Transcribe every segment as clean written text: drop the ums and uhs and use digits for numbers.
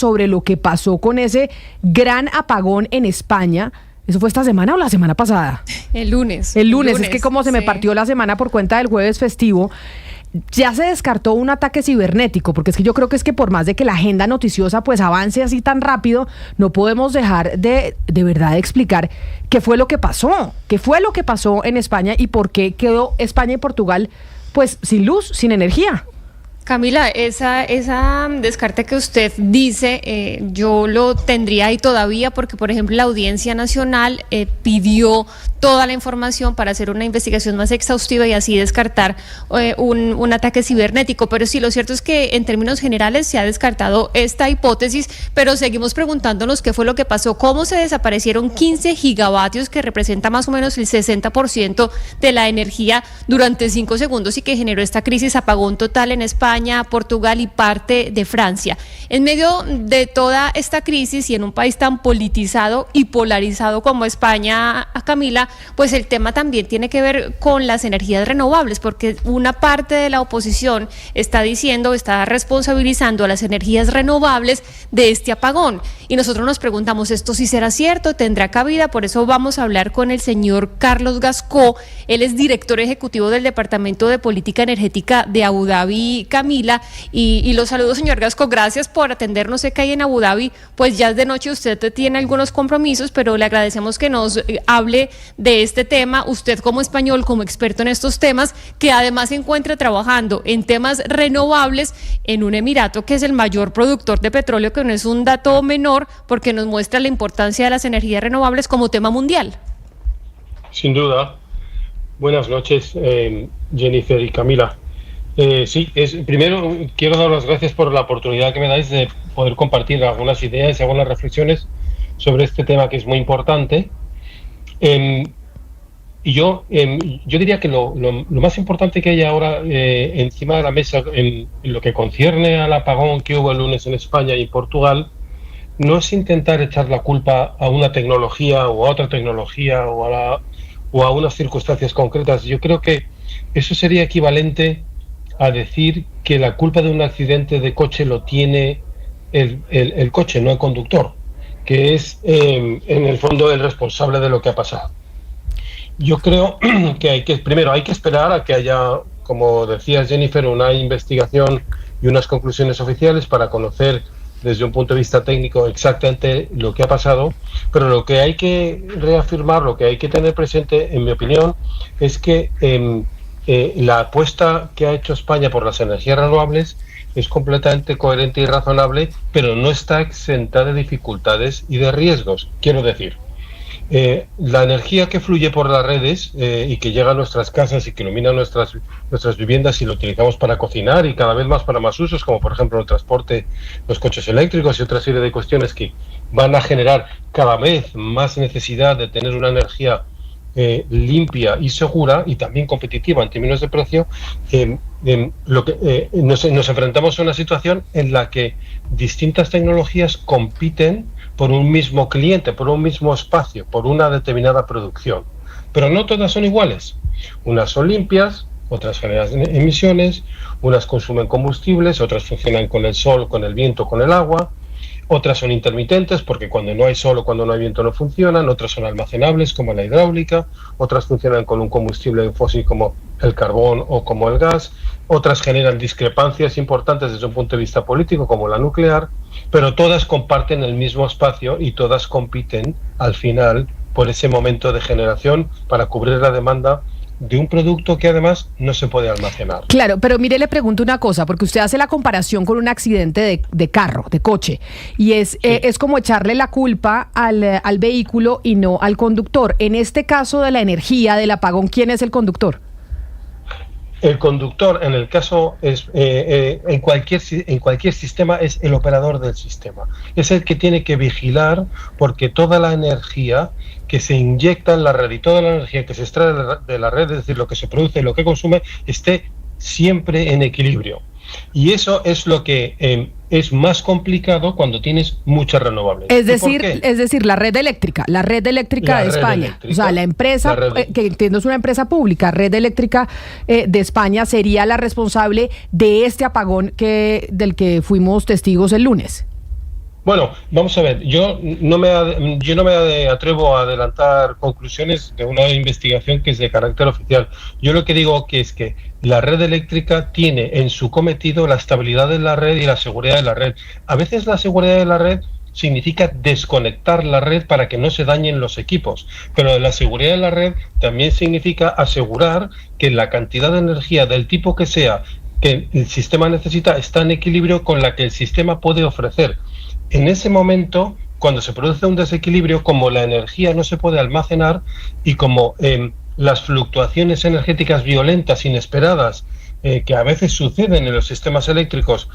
sobre lo que pasó con ese gran apagón en España. ¿Eso fue esta semana o la semana pasada? El lunes. El lunes, es que como se me partió la semana por cuenta del jueves festivo. Ya se descartó un ataque cibernético, porque es que yo creo que por más de que la agenda noticiosa pues avance así tan rápido, no podemos dejar de verdad explicar qué fue lo que pasó en España y por qué quedó España y Portugal pues sin luz, sin energía. Camila, esa descarte que usted dice, yo lo tendría ahí todavía porque, por ejemplo, la Audiencia Nacional pidió toda la información para hacer una investigación más exhaustiva y así descartar un ataque cibernético. Pero sí, lo cierto es que en términos generales se ha descartado esta hipótesis, pero seguimos preguntándonos qué fue lo que pasó, cómo se desaparecieron 15 gigavatios, que representa más o menos el 60% de la energía durante 5 segundos y que generó esta crisis apagón total en España, Portugal y parte de Francia. En medio de toda esta crisis y en un país tan politizado y polarizado como España, Camila, pues el tema también tiene que ver con las energías renovables, porque una parte de la oposición está responsabilizando a las energías renovables de este apagón. Y nosotros nos preguntamos, ¿esto sí será cierto? ¿Tendrá cabida? Por eso vamos a hablar con el señor Carlos Gascó. Él es director ejecutivo del Departamento de Política Energética de Abu Dhabi, Camila, y los saludo, señor Gascó, gracias por atendernos. Sé que ahí en Abu Dhabi, pues ya es de noche, usted tiene algunos compromisos, pero le agradecemos que nos hable de este tema, usted como español, como experto en estos temas, que además se encuentra trabajando en temas renovables en un emirato que es el mayor productor de petróleo, que no es un dato menor, porque nos muestra la importancia de las energías renovables como tema mundial. Sin duda. Buenas noches, Jennifer y Camila. Primero quiero dar las gracias por la oportunidad que me dais de poder compartir algunas ideas y algunas reflexiones sobre este tema que es muy importante. Yo diría que lo más importante que hay ahora encima de la mesa en lo que concierne al apagón que hubo el lunes en España y Portugal no es intentar echar la culpa a una tecnología o a otra tecnología o a unas circunstancias concretas. Yo creo que eso sería equivalente a decir que la culpa de un accidente de coche lo tiene el coche, no el conductor, que es en el fondo el responsable de lo que ha pasado. Yo creo que primero hay que esperar a que haya, como decía Jennifer, una investigación y unas conclusiones oficiales para conocer desde un punto de vista técnico exactamente lo que ha pasado, pero lo que hay que reafirmar, lo que hay que tener presente, en mi opinión, es que la apuesta que ha hecho España por las energías renovables es completamente coherente y razonable, pero no está exenta de dificultades y de riesgos. Quiero decir, la energía que fluye por las redes y que llega a nuestras casas y que ilumina nuestras viviendas y lo utilizamos para cocinar y cada vez más para más usos, como por ejemplo el transporte, los coches eléctricos y otra serie de cuestiones que van a generar cada vez más necesidad de tener una energía limpia y segura y también competitiva en términos de precio. Nos enfrentamos a una situación en la que distintas tecnologías compiten por un mismo cliente, por un mismo espacio, por una determinada producción. Pero no todas son iguales. Unas son limpias, otras generan emisiones, unas consumen combustibles, otras funcionan con el sol, con el viento, con el agua. Otras son intermitentes porque cuando no hay sol o cuando no hay viento no funcionan, otras son almacenables como la hidráulica, otras funcionan con un combustible fósil como el carbón o como el gas, otras generan discrepancias importantes desde un punto de vista político como la nuclear, pero todas comparten el mismo espacio y todas compiten al final por ese momento de generación para cubrir la demanda de un producto que además no se puede almacenar. Claro, pero mire, le pregunto una cosa, porque usted hace la comparación con un accidente de carro, de coche, y es como echarle la culpa al vehículo y no al conductor. En este caso de la energía, del apagón, ¿quién es el conductor? El conductor, en el caso, en cualquier sistema, es el operador del sistema. Es el que tiene que vigilar porque toda la energía que se inyecta en la red y toda la energía que se extrae de la red, es decir, lo que se produce y lo que consume, esté siempre en equilibrio. Y eso es lo que es más complicado cuando tienes muchas renovables. Es decir, la red eléctrica de España. O sea, la empresa, que entiendo es una empresa pública, Red Eléctrica de España, sería la responsable de este apagón del que fuimos testigos el lunes. Bueno, vamos a ver, yo no me atrevo a adelantar conclusiones de una investigación que es de carácter oficial. Yo lo que digo que es que la red eléctrica tiene en su cometido la estabilidad de la red y la seguridad de la red. A veces la seguridad de la red significa desconectar la red para que no se dañen los equipos, pero la seguridad de la red también significa asegurar que la cantidad de energía del tipo que sea que el sistema necesita está en equilibrio con la que el sistema puede ofrecer. En ese momento, cuando se produce un desequilibrio, como la energía no se puede almacenar y como las fluctuaciones energéticas violentas, inesperadas, que a veces suceden en los sistemas eléctricos,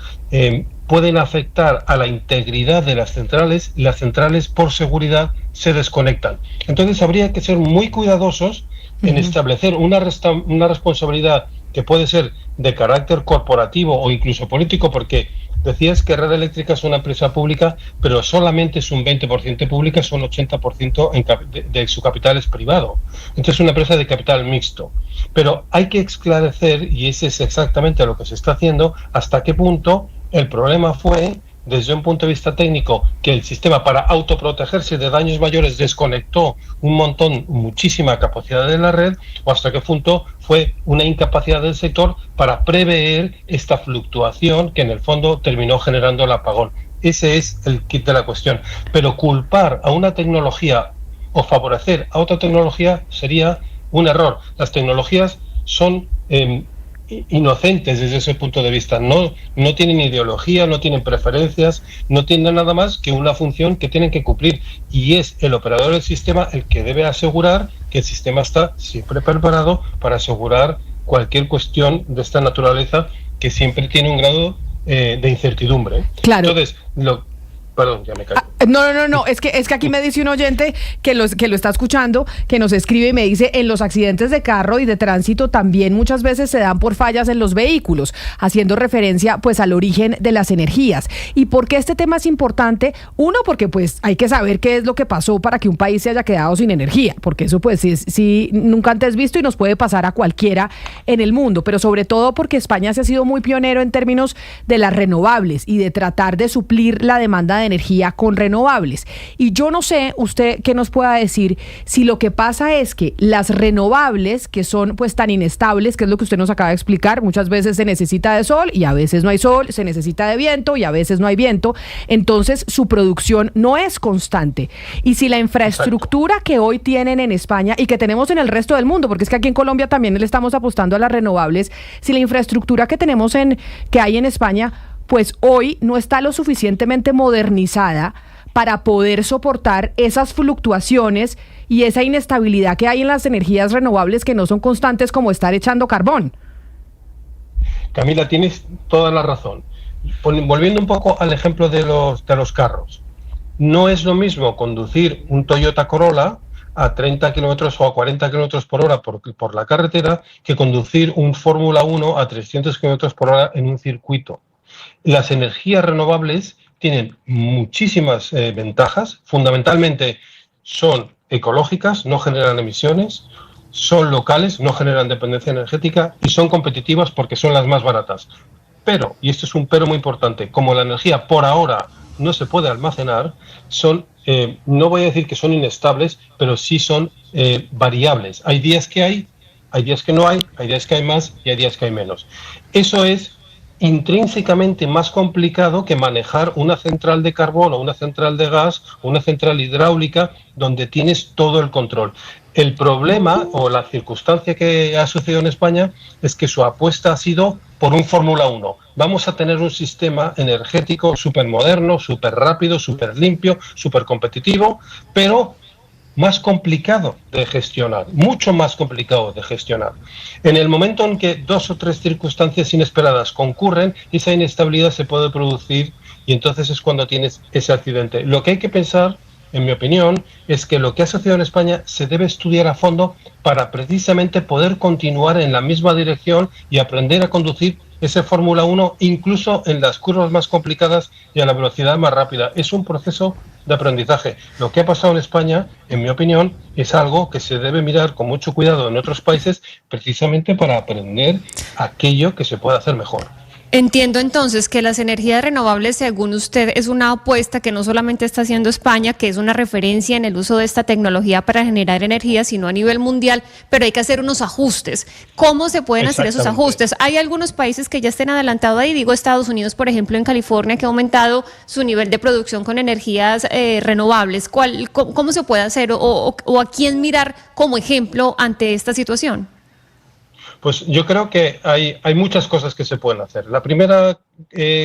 pueden afectar a la integridad de las centrales por seguridad se desconectan. Entonces habría que ser muy cuidadosos en establecer una responsabilidad que puede ser de carácter corporativo o incluso político, porque decías que Red Eléctrica es una empresa pública, pero solamente es un 20% pública, son 80% de su capital es privado. Entonces es una empresa de capital mixto. Pero hay que esclarecer, y ese es exactamente lo que se está haciendo, hasta qué punto el problema fue, desde un punto de vista técnico, que el sistema para autoprotegerse de daños mayores desconectó muchísima capacidad de la red, o hasta qué punto fue una incapacidad del sector para prever esta fluctuación que en el fondo terminó generando el apagón. Ese es el kit de la cuestión. Pero culpar a una tecnología o favorecer a otra tecnología sería un error. Las tecnologías son inocentes desde ese punto de vista, no tienen ideología, no tienen preferencias, no tienen nada más que una función que tienen que cumplir, y es el operador del sistema el que debe asegurar que el sistema está siempre preparado para asegurar cualquier cuestión de esta naturaleza que siempre tiene un grado de incertidumbre. Claro. Entonces, perdón, ya me callo. No, es que aquí me dice un oyente que lo está escuchando, que nos escribe y me dice: en los accidentes de carro y de tránsito también muchas veces se dan por fallas en los vehículos, haciendo referencia pues al origen de las energías. ¿Y por qué este tema es importante? Uno, porque pues hay que saber qué es lo que pasó para que un país se haya quedado sin energía, porque eso pues sí nunca antes visto y nos puede pasar a cualquiera en el mundo, pero sobre todo porque España se ha sido muy pionero en términos de las renovables y de tratar de suplir la demanda de energía con renovables. Y yo no sé, usted qué nos pueda decir, si lo que pasa es que las renovables, que son pues tan inestables, que es lo que usted nos acaba de explicar, muchas veces se necesita de sol y a veces no hay sol, se necesita de viento y a veces no hay viento, entonces su producción no es constante. Y si la infraestructura que hoy tienen en España y que tenemos en el resto del mundo, porque es que aquí en Colombia también le estamos apostando a las renovables, si la infraestructura que tenemos que hay en España pues hoy no está lo suficientemente modernizada para poder soportar esas fluctuaciones y esa inestabilidad que hay en las energías renovables, que no son constantes como estar echando carbón. Camila, tienes toda la razón. Volviendo un poco al ejemplo de los carros. No es lo mismo conducir un Toyota Corolla a 30 kilómetros o a 40 kilómetros por hora por la carretera que conducir un Fórmula 1 a 300 kilómetros por hora en un circuito. Las energías renovables tienen muchísimas ventajas. Fundamentalmente son ecológicas, no generan emisiones, son locales, no generan dependencia energética y son competitivas porque son las más baratas. Pero, y esto es un pero muy importante, como la energía por ahora no se puede almacenar, no voy a decir que son inestables, pero sí son variables. Hay días que hay días que no hay días que hay más y hay días que hay menos. Eso es intrínsecamente más complicado que manejar una central de carbón o una central de gas o una central hidráulica donde tienes todo el control. El problema o la circunstancia que ha sucedido en España es que su apuesta ha sido por un Fórmula 1. Vamos a tener un sistema energético súper moderno, súper rápido, súper limpio, súper competitivo, pero más complicado de gestionar, mucho más complicado de gestionar. En el momento en que 2 o 3 circunstancias inesperadas concurren, esa inestabilidad se puede producir y entonces es cuando tienes ese accidente. Lo que hay que pensar, en mi opinión, es que lo que ha sucedido en España se debe estudiar a fondo para precisamente poder continuar en la misma dirección y aprender a conducir ese Fórmula 1 incluso en las curvas más complicadas y a la velocidad más rápida. Es un proceso de aprendizaje. Lo que ha pasado en España, en mi opinión, es algo que se debe mirar con mucho cuidado en otros países precisamente para aprender aquello que se puede hacer mejor. Entiendo entonces que las energías renovables, según usted, es una apuesta que no solamente está haciendo España, que es una referencia en el uso de esta tecnología para generar energía, sino a nivel mundial, pero hay que hacer unos ajustes. ¿Cómo se pueden hacer esos ajustes? Hay algunos países que ya estén adelantados ahí, digo Estados Unidos, por ejemplo, en California, que ha aumentado su nivel de producción con energías renovables. ¿Cómo se puede hacer o a quién mirar como ejemplo ante esta situación? Pues yo creo que hay muchas cosas que se pueden hacer. La primera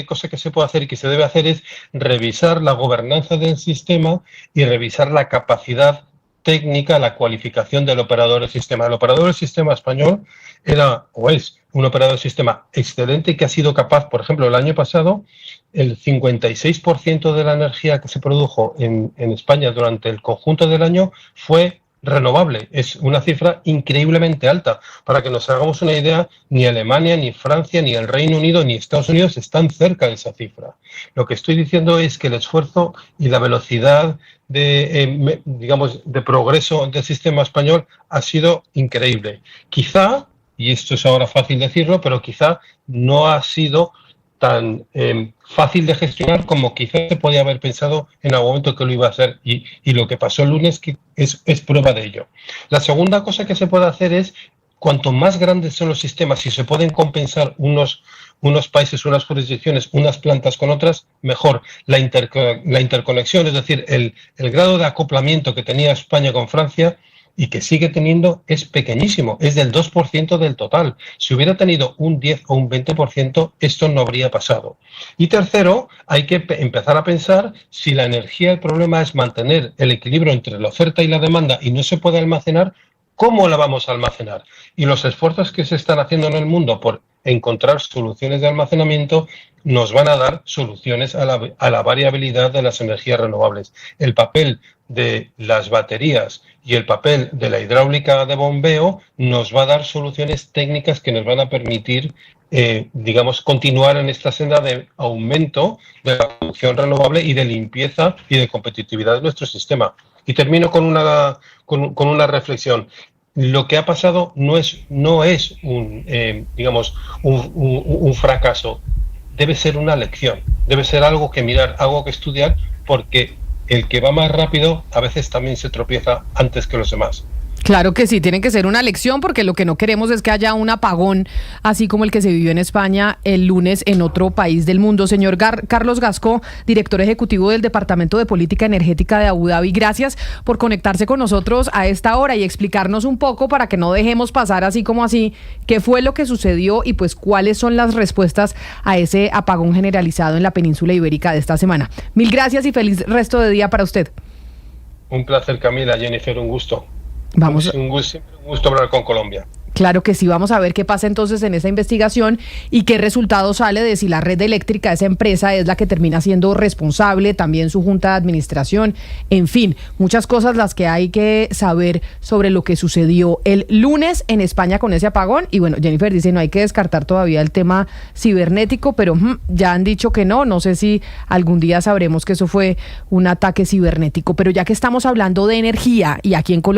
cosa que se puede hacer y que se debe hacer es revisar la gobernanza del sistema y revisar la capacidad técnica, la cualificación del operador del sistema. El operador del sistema español era o es un operador del sistema excelente y que ha sido capaz, por ejemplo, el año pasado, el 56% de la energía que se produjo en España durante el conjunto del año fue renovable. Es una cifra increíblemente alta. Para que nos hagamos una idea, ni Alemania, ni Francia, ni el Reino Unido, ni Estados Unidos están cerca de esa cifra. Lo que estoy diciendo es que el esfuerzo y la velocidad de progreso del sistema español ha sido increíble. Quizá, y esto es ahora fácil decirlo, pero quizá no ha sido tan fácil de gestionar como quizás se podía haber pensado en algún momento que lo iba a hacer, y lo que pasó el lunes es prueba de ello. La segunda cosa que se puede hacer es, cuanto más grandes son los sistemas y se pueden compensar unos países, unas jurisdicciones, unas plantas con otras, mejor. La interconexión, es decir, el grado de acoplamiento que tenía España con Francia y que sigue teniendo es pequeñísimo, es del 2% del total. Si hubiera tenido un 10 o un 20%, esto no habría pasado. Y tercero, hay que empezar a pensar si la energía, el problema es mantener el equilibrio entre la oferta y la demanda y no se puede almacenar, ¿cómo la vamos a almacenar? Y los esfuerzos que se están haciendo en el mundo por encontrar soluciones de almacenamiento nos van a dar soluciones a la variabilidad de las energías renovables. El papel de las baterías y el papel de la hidráulica de bombeo nos va a dar soluciones técnicas que nos van a permitir, continuar en esta senda de aumento de la producción renovable y de limpieza y de competitividad de nuestro sistema. Y termino con una reflexión. Lo que ha pasado no es un fracaso, debe ser una lección, debe ser algo que mirar, algo que estudiar, porque el que va más rápido a veces también se tropieza antes que los demás. Claro que sí, tiene que ser una lección, porque lo que no queremos es que haya un apagón así como el que se vivió en España el lunes en otro país del mundo. Señor Carlos Gasco, director ejecutivo del Departamento de Política Energética de Abu Dhabi, gracias por conectarse con nosotros a esta hora y explicarnos un poco, para que no dejemos pasar así como así, qué fue lo que sucedió y pues cuáles son las respuestas a ese apagón generalizado en la península ibérica de esta semana. Mil gracias y feliz resto de día para usted. Un placer, Camila, Jennifer, un gusto. Vamos. Un gusto hablar con Colombia. Claro que sí, vamos a ver qué pasa entonces en esa investigación y qué resultado sale de si la red eléctrica, esa empresa, es la que termina siendo responsable, también su junta de administración, en fin, muchas cosas las que hay que saber sobre lo que sucedió el lunes en España con ese apagón. Y bueno, Jennifer dice, no hay que descartar todavía el tema cibernético, pero ya han dicho que no sé si algún día sabremos que eso fue un ataque cibernético. Pero ya que estamos hablando de energía y aquí en Colombia,